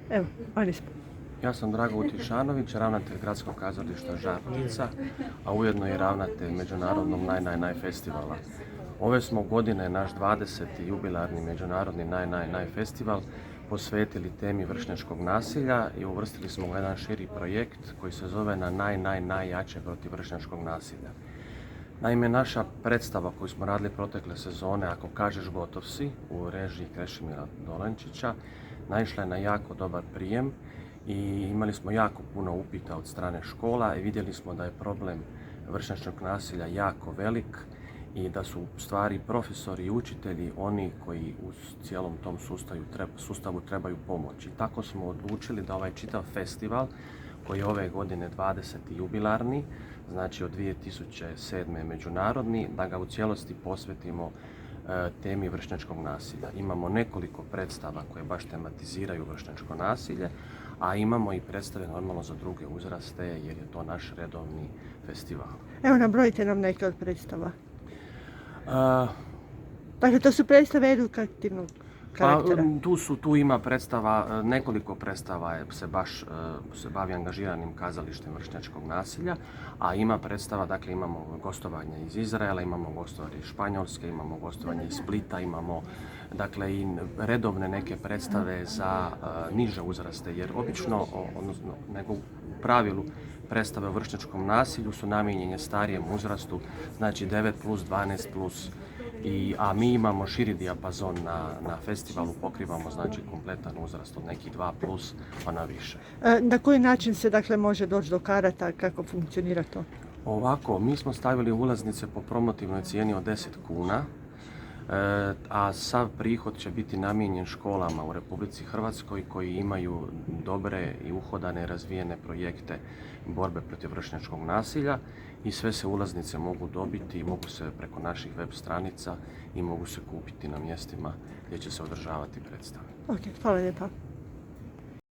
Evo, oni smo. Ja sam Drago Utišanović, ravnatelj Gradskog kazališta Žarnica, a ujedno i ravnatelj Međunarodnog Naj festivala. Ove smo godine naš 20. jubilarni Međunarodni Naj festival posvetili temi vršnjačkog nasilja i uvrstili smo u jedan širi projekt koji se zove na najjače protiv vršnjačkog nasilja. Naime, naša predstava koju smo radili protekle sezone, Ako kažeš gotov si, u režiji Krešimira Dolenčića, naišla je na jako dobar prijem i imali smo jako puno upita od strane škola i vidjeli smo da je problem vršnjačkog nasilja jako velik i da su u stvari profesori i učitelji oni koji u cijelom tom sustavu trebaju pomoći. Tako smo odlučili da ovaj čitav festival, koji je ove godine 20. jubilarni, znači od 2007. međunarodni, da ga u cijelosti posvetimo temi vršnjačkog nasilja. Imamo nekoliko predstava koje baš tematiziraju vršnjačko nasilje, a imamo i predstave normalno za druge uzraste jer je to naš redovni festival. Evo, nabrojite nam neke od predstava. Dakle, to su predstave edukativnog karaktera. Tu ima predstava, nekoliko predstava se bavi angažiranim kazalištem vršnjačkog nasilja, a ima predstava, dakle imamo gostovanje iz Izraela, imamo gostovanje iz Španjolske, imamo gostovanje iz Splita, imamo dakle i redovne neke predstave za niže uzraste, jer obično, odnosno nego u pravilu, predstave o vršnjačkom nasilju su namijenjene starijem uzrastu, znači 9+, 12+, a mi imamo širi dijapazon na festivalu, pokrivamo znači kompletan uzrast od nekih 2+ pa na više. Na koji način se dakle može doći do karata, kako funkcionira to? Ovako, mi smo stavili ulaznice po promotivnoj cijeni od 10 kuna, a sav prihod će biti namijenjen školama u Republici Hrvatskoj koji imaju dobre i uhodane razvijene projekte borbe protiv vršnjačkog nasilja i sve se ulaznice mogu dobiti, mogu se preko naših web stranica i mogu se kupiti na mjestima gdje će se održavati predstave. Ok, hvala lijepa.